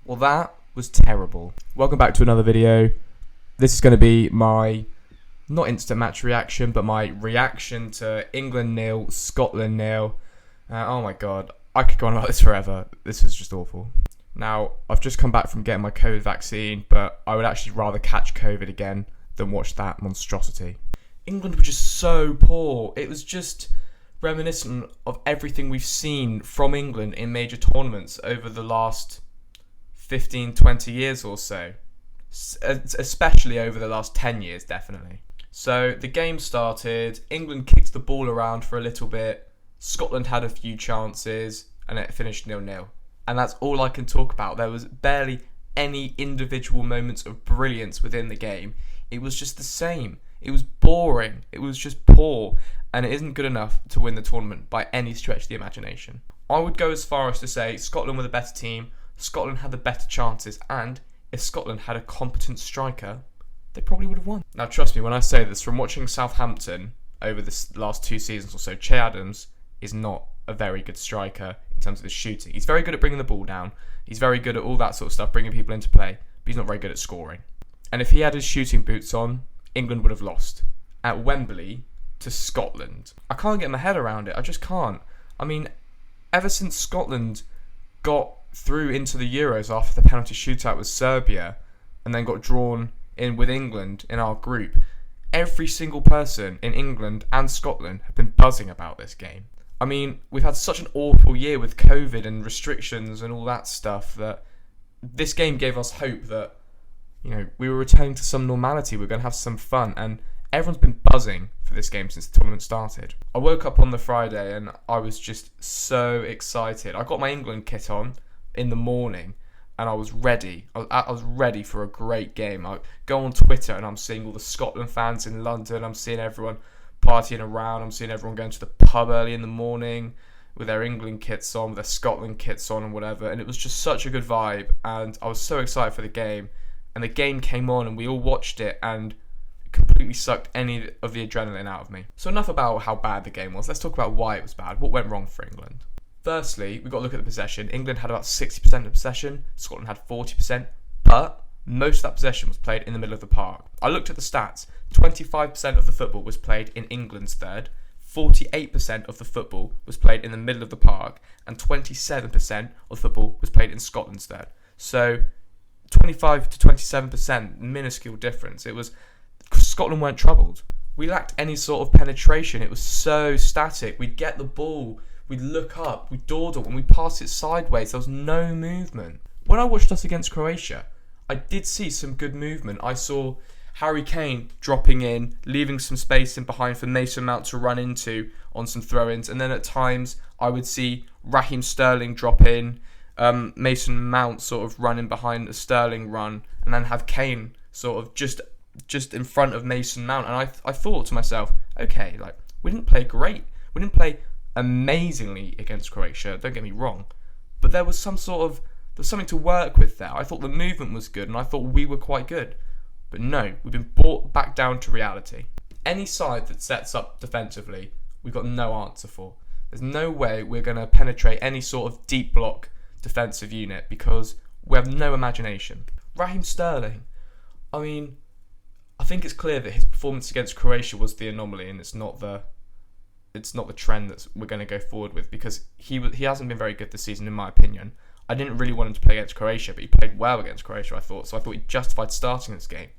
Well, that was terrible. Welcome back to another video. This is going to be my, not instant match reaction, but my reaction to England 0, Scotland 0. Oh my god, I could go on about this forever. This is just awful. Now, I've just come back from getting my COVID vaccine, but I would actually rather catch COVID again than watch that monstrosity. England were just so poor. It was just reminiscent of everything we've seen from England in major tournaments over the last 15, 20 years or so. Especially over the last 10 years, definitely. So the game started, England kicked the ball around for a little bit, Scotland had a few chances, and it finished 0-0. And that's all I can talk about. There was barely any individual moments of brilliance within the game. It was just the same. It was boring. It was just poor. And it isn't good enough to win the tournament by any stretch of the imagination. I would go as far as to say Scotland were the better team, Scotland had the better chances, and if Scotland had a competent striker, they probably would have won. Now trust me when I say this, from watching Southampton over the last 2 seasons or so, Che Adams is not a very good striker in terms of his shooting. He's very good at bringing the ball down, he's very good at all that sort of stuff, bringing people into play, but he's not very good at scoring. And if he had his shooting boots on, England would have lost at Wembley to Scotland. I can't get my head around it, I just can't. I mean, ever since Scotland got through into the Euros after the penalty shootout with Serbia and then got drawn in with England in our group, every single person in England and Scotland have been buzzing about this game. I mean, we've had such an awful year with COVID and restrictions and all that stuff that this game gave us hope that, you know, we were returning to some normality, we're going to have some fun, and everyone's been buzzing for this game since the tournament started. I woke up on the Friday and I was just so excited. I got my England kit on in the morning and I was ready. I was ready for a great game. I go on Twitter and I'm seeing all the Scotland fans in London. I'm seeing everyone partying around. I'm seeing everyone going to the pub early in the morning with their England kits on, with their Scotland kits on and whatever. And it was just such a good vibe. And I was so excited for the game. And the game came on and we all watched it and it completely sucked any of the adrenaline out of me. So enough about how bad the game was. Let's talk about why it was bad. What went wrong for England? Firstly, we've got to look at the possession. England had about 60% of possession, Scotland had 40%, but most of that possession was played in the middle of the park. I looked at the stats. 25% of the football was played in England's third, 48% of the football was played in the middle of the park, and 27% of football was played in Scotland's third. So 25 to 27%, minuscule difference. It was Scotland weren't troubled. We lacked any sort of penetration. It was so static. We'd get the ball, we'd look up, we'd dawdle, and we'd pass it sideways. There was no movement. When I watched us against Croatia, I did see some good movement. I saw Harry Kane dropping in, leaving some space in behind for Mason Mount to run into on some throw-ins, and then at times I would see Raheem Sterling drop in, Mason Mount sort of running behind the Sterling run, and then have Kane sort of just in front of Mason Mount. And I thought to myself, okay, like, we didn't play great. We didn't play amazingly against Croatia, don't get me wrong, but there was something to work with there. I thought the movement was good and I thought we were quite good. But no, we've been brought back down to reality. Any side that sets up defensively, we've got no answer for. There's no way we're going to penetrate any sort of deep block defensive unit because we have no imagination. Raheem Sterling, I mean, I think it's clear that his performance against Croatia was the anomaly and it's not the trend that we're going to go forward with, because he hasn't been very good this season in my opinion. I didn't really want him to play against Croatia, but he played well against Croatia, I thought. So I thought he justified starting this game.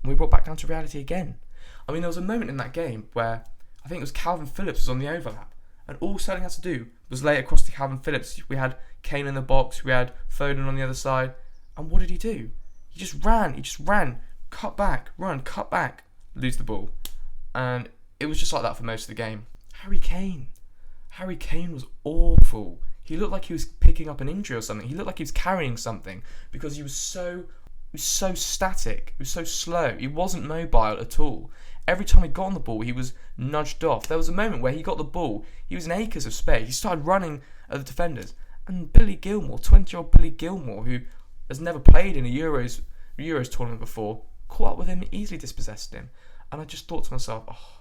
And we brought back down to reality again. I mean, there was a moment in that game where I think it was Calvin Phillips was on the overlap. And all Sterling had to do was lay it across to Calvin Phillips. We had Kane in the box. We had Foden on the other side. And what did he do? He just ran. Cut back, run, cut back, lose the ball. And it was just like that for most of the game. Harry Kane was awful. He looked like he was picking up an injury or something. He looked like he was carrying something because he was so static. He was so slow. He wasn't mobile at all. Every time he got on the ball, he was nudged off. There was a moment where he got the ball. He was in acres of space. He started running at the defenders. And Billy Gilmour, 20-year-old Billy Gilmour, who has never played in a Euros tournament before, caught up with him and easily dispossessed him. And I just thought to myself, oh,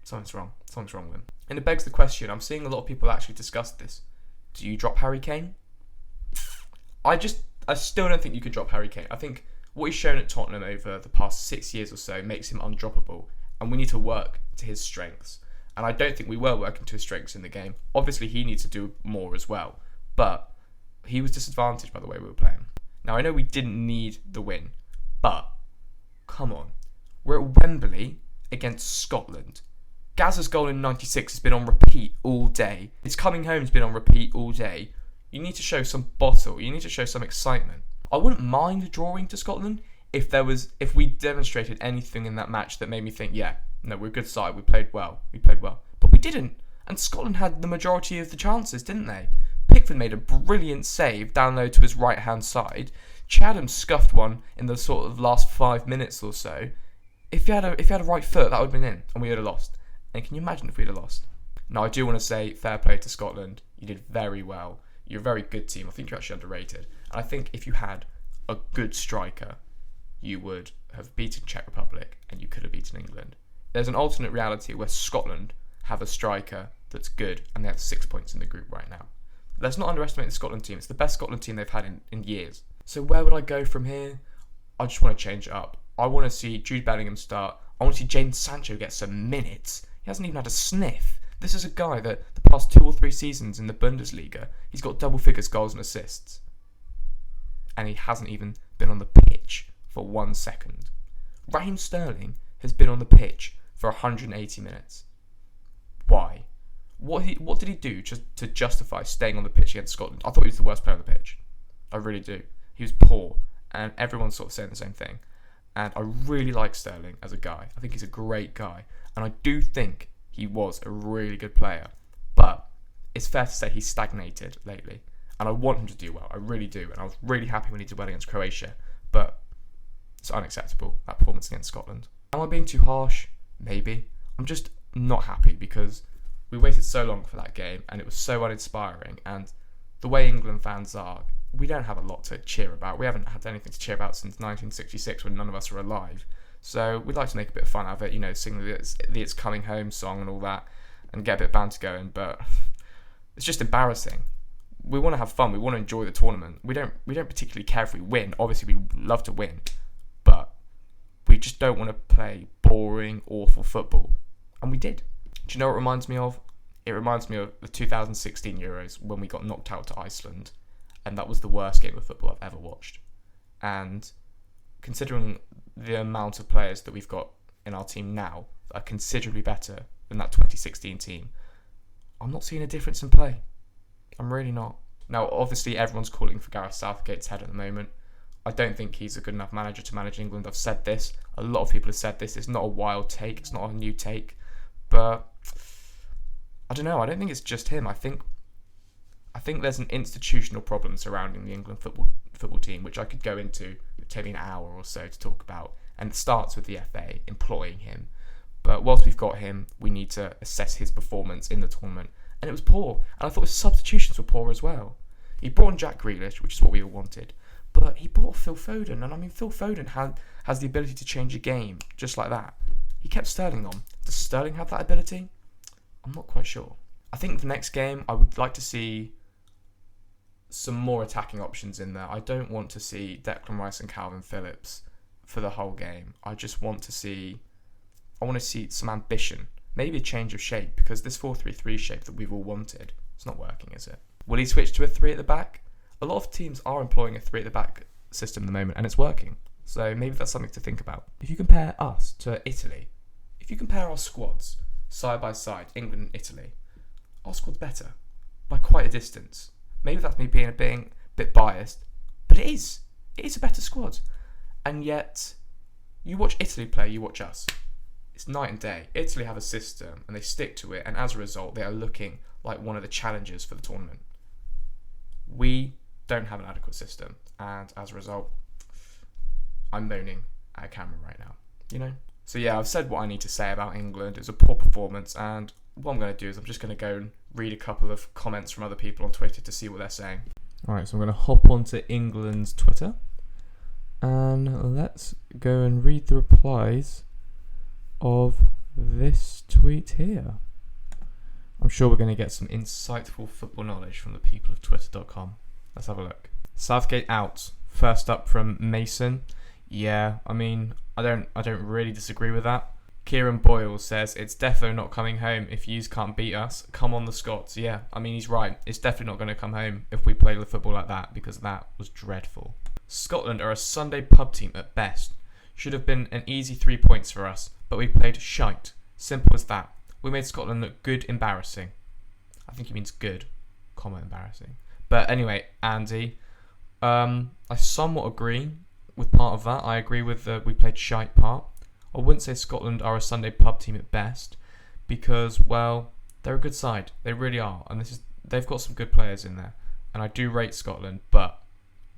something's wrong with him. And it begs the question, I'm seeing a lot of people actually discuss this. Do you drop Harry Kane? I I still don't think you can drop Harry Kane. I think what he's shown at Tottenham over the past 6 years or so makes him undroppable, and we need to work to his strengths. And I don't think we were working to his strengths in the game. Obviously, he needs to do more as well, but he was disadvantaged by the way we were playing. Now, I know we didn't need the win, but come on. We're at Wembley against Scotland. Gazza's goal in 96 has been on repeat all day. His coming home has been on repeat all day. You need to show some bottle. You need to show some excitement. I wouldn't mind drawing to Scotland if we demonstrated anything in that match that made me think, yeah, no, we're a good side. We played well. But we didn't. And Scotland had the majority of the chances, didn't they? Pickford made a brilliant save down low to his right-hand side. Chatham scuffed one in the sort of last 5 minutes or so. If he had a right foot, that would have been in, and we would have lost. And can you imagine if we'd have lost? Now, I do want to say fair play to Scotland. You did very well. You're a very good team. I think you're actually underrated. And I think if you had a good striker, you would have beaten Czech Republic and you could have beaten England. There's an alternate reality where Scotland have a striker that's good and they have 6 points in the group right now. Let's not underestimate the Scotland team. It's the best Scotland team they've had in years. So where would I go from here? I just want to change it up. I want to see Jude Bellingham start. I want to see Jadon Sancho get some minutes. He hasn't even had a sniff. This is a guy that the past 2 or 3 seasons in the Bundesliga, he's got double figures goals and assists. And he hasn't even been on the pitch for 1 second. Raheem Sterling has been on the pitch for 180 minutes. Why? What did he do to justify staying on the pitch against Scotland? I thought he was the worst player on the pitch. I really do. He was poor, and everyone's sort of saying the same thing. And I really like Sterling as a guy. I think he's a great guy. And I do think he was a really good player. But it's fair to say he's stagnated lately. And I want him to do well. I really do. And I was really happy when he did well against Croatia. But it's unacceptable, that performance against Scotland. Am I being too harsh? Maybe. I'm just not happy because we waited so long for that game and it was so uninspiring. And the way England fans are, we don't have a lot to cheer about. We haven't had anything to cheer about since 1966 when none of us were alive. So we'd like to make a bit of fun out of it, you know, sing the It's Coming Home song and all that and get a bit of banter going, but it's just embarrassing. We want to have fun. We want to enjoy the tournament. We don't particularly care if we win. Obviously, we love to win, but we just don't want to play boring, awful football. And we did. Do you know what it reminds me of? It reminds me of the 2016 Euros when we got knocked out to Iceland. And that was the worst game of football I've ever watched. And considering the amount of players that we've got in our team now that are considerably better than that 2016 team, I'm not seeing a difference in play. I'm really not. Now, obviously, everyone's calling for Gareth Southgate's head at the moment. I don't think he's a good enough manager to manage England. I've said this. A lot of people have said this. It's not a wild take. It's not a new take. But I don't know. I don't think it's just him. I think there's an institutional problem surrounding the England football team, which I could go into. It would take me an hour or so to talk about. And it starts with the FA employing him. But whilst we've got him, we need to assess his performance in the tournament. And it was poor. And I thought his substitutions were poor as well. He brought in Jack Grealish, which is what we all wanted. But he brought Phil Foden. And I mean, Phil Foden has the ability to change a game just like that. He kept Sterling on. Does Sterling have that ability? I'm not quite sure. I think the next game, I would like to see some more attacking options in there. I don't want to see Declan Rice and Calvin Phillips for the whole game. I want to see some ambition. Maybe a change of shape, because this 4-3-3 shape that we've all wanted, it's not working, is it? Will he switch to a 3 at the back? A lot of teams are employing a 3 at the back system at the moment, and it's working. So maybe that's something to think about. If you compare us to Italy, if you compare our squads side by side, England and Italy, our squad's better by quite a distance. Maybe that's me being a bit biased, but it is. It is a better squad. And yet, you watch Italy play, you watch us. It's night and day. Italy have a system and they stick to it, and as a result, they are looking like one of the challengers for the tournament. We don't have an adequate system, and as a result, I'm moaning at a camera right now, you know? So yeah, I've said what I need to say about England. It was a poor performance, and what I'm going to do is I'm just going to go and read a couple of comments from other people on Twitter to see what they're saying. Alright, so I'm going to hop onto England's Twitter, and let's go and read the replies of this tweet here. I'm sure we're going to get some insightful football knowledge from the people of Twitter.com. Let's have a look. Southgate out. First up from Mason. Yeah, I mean, I don't really disagree with that. Kieran Boyle says, it's definitely not coming home if yous can't beat us. Come on the Scots. Yeah, I mean, he's right. It's definitely not going to come home if we play the football like that, because that was dreadful. Scotland are a Sunday pub team at best. Should have been an easy 3 points for us, but we played shite. Simple as that. We made Scotland look good embarrassing. I think he means good, comma embarrassing. But anyway, Andy, I somewhat agree with part of that. I agree with the we played shite part. I wouldn't say Scotland are a Sunday pub team at best, because, well, they're a good side. They really are. And they've got some good players in there. And I do rate Scotland, but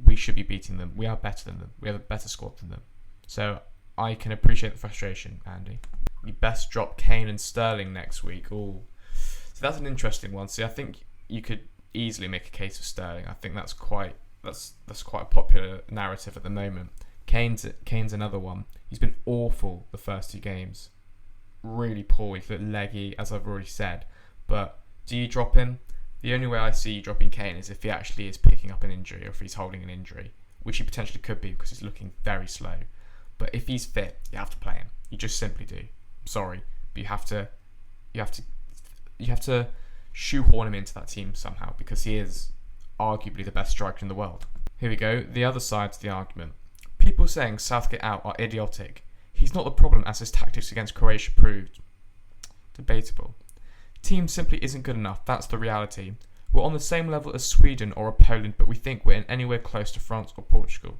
we should be beating them. We are better than them. We have a better squad than them. So I can appreciate the frustration, Andy. You best drop Kane and Sterling next week. Ooh. So that's an interesting one. See, I think you could easily make a case for Sterling. I think that's quite a popular narrative at the moment. Kane's another one. He's been awful the first 2 games. Really poor. He's looked leggy, as I've already said. But do you drop him? The only way I see you dropping Kane is if he actually is picking up an injury, or if he's holding an injury, which he potentially could be because he's looking very slow. But if he's fit, you have to play him. You just simply do. I'm sorry, but you have to shoehorn him into that team somehow, because he is arguably the best striker in the world. Here we go. The other side to the argument. People saying Southgate out are idiotic. He's not the problem, as his tactics against Croatia proved. Debatable. Team simply isn't good enough. That's the reality. We're on the same level as Sweden or Poland, but we think we're in anywhere close to France or Portugal.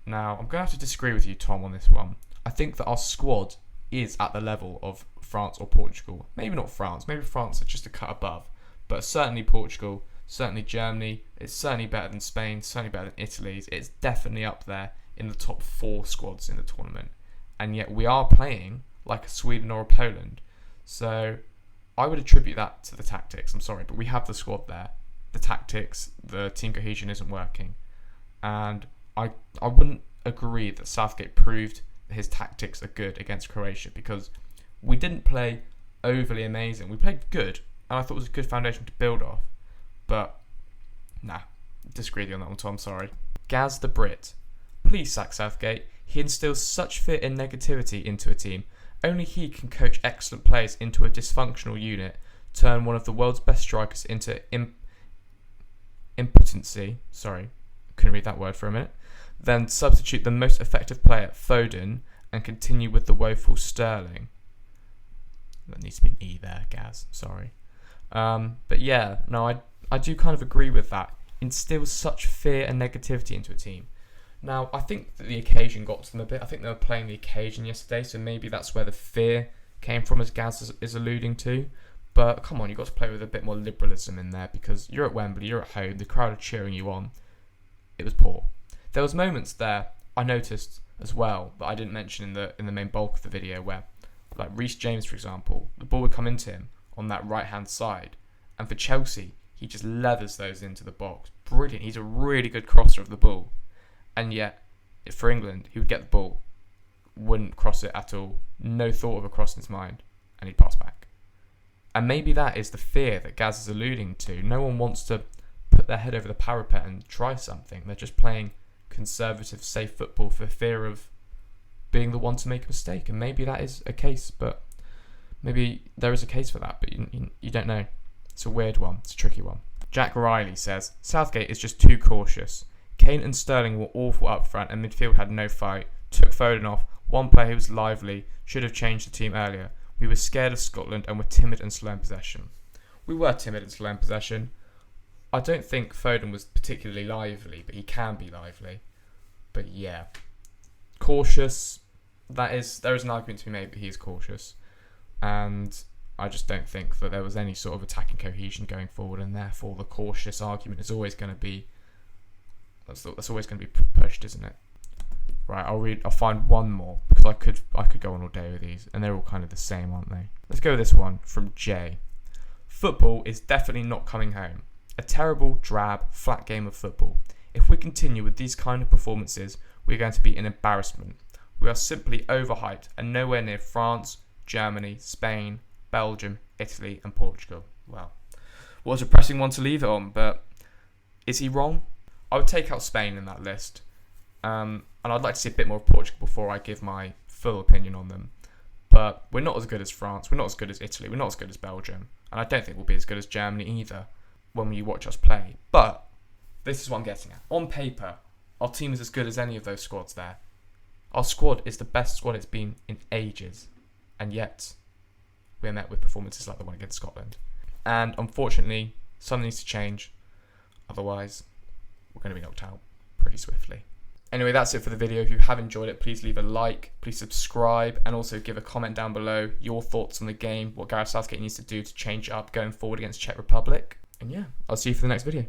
Now, I'm going to have to disagree with you, Tom, on this one. I think that our squad is at the level of France or Portugal. Maybe not France. Maybe France are just a cut above. But certainly Portugal, certainly Germany. It's certainly better than Spain, certainly better than Italy's. It's definitely up there in the top 4 squads in the tournament. And yet we are playing like a Sweden or a Poland. So I would attribute that to the tactics. I'm sorry, but we have the squad there. The tactics, the team cohesion isn't working. And I wouldn't agree that Southgate proved his tactics are good against Croatia, because we didn't play overly amazing. We played good, and I thought it was a good foundation to build off. But, nah, disagree with you on that one, Tom, sorry. Gaz the Brit. Please sack Southgate. He instills such fear and negativity into a team. Only he can coach excellent players into a dysfunctional unit, turn one of the world's best strikers into impotency. Sorry, couldn't read that word for a minute. Then substitute the most effective player, Foden, and continue with the woeful Sterling. That needs to be an E there, Gaz. Sorry. But yeah, no, I do kind of agree with that. Instills such fear and negativity into a team. Now, I think that the occasion got to them a bit. I think they were playing the occasion yesterday, so maybe that's where the fear came from, as Gaz is alluding to. But come on, you've got to play with a bit more liberalism in there, because you're at Wembley, you're at home, the crowd are cheering you on. It was poor. There was moments there I noticed as well that I didn't mention in the main bulk of the video, where, like Reece James, for example, the ball would come into him on that right-hand side, and for Chelsea, he just leathers those into the box. Brilliant. He's a really good crosser of the ball. And yet, for England, he would get the ball, wouldn't cross it at all, no thought of a cross in his mind, and he'd pass back. And maybe that is the fear that Gaz is alluding to. No one wants to put their head over the parapet and try something. They're just playing conservative, safe football for fear of being the one to make a mistake. And maybe that is a case, but maybe there is a case for that, but you don't know. It's a weird one. It's a tricky one. Jack Riley says, Southgate is just too cautious. Kane and Sterling were awful up front, and midfield had no fight. Took Foden off. One player who was lively. Should have changed the team earlier. We were scared of Scotland and were timid and slow in possession. We were timid and slow in possession. I don't think Foden was particularly lively, but he can be lively. But yeah, cautious. There is an argument to be made that he is cautious, and I just don't think that there was any sort of attacking cohesion going forward, and therefore the cautious argument is always going to be. That's always going to be pushed, isn't it? Right, I'll find one more, because I could go on all day with these, and they're all kind of the same, aren't they? Let's go with this one from Jay. Football is definitely not coming home. A terrible, drab, flat game of football. If we continue with these kind of performances, we're going to be an embarrassment. We are simply overhyped and nowhere near France, Germany, Spain, Belgium, Italy, and Portugal. Well, what a depressing one to leave it on, but is he wrong? I would take out Spain in that list. And I'd like to see a bit more of Portugal before I give my full opinion on them. But we're not as good as France, we're not as good as Italy, we're not as good as Belgium, and I don't think we'll be as good as Germany either when you watch us play. But this is what I'm getting at. On paper, our team is as good as any of those squads there. Our squad is the best squad it's been in ages, and yet we're met with performances like the one against Scotland. And unfortunately, something needs to change, otherwise we're going to be knocked out pretty swiftly. Anyway, that's it for the video. If you have enjoyed it, please leave a like, please subscribe, and also give a comment down below your thoughts on the game, what Gareth Southgate needs to do to change it up going forward against Czech Republic. And yeah, I'll see you for the next video.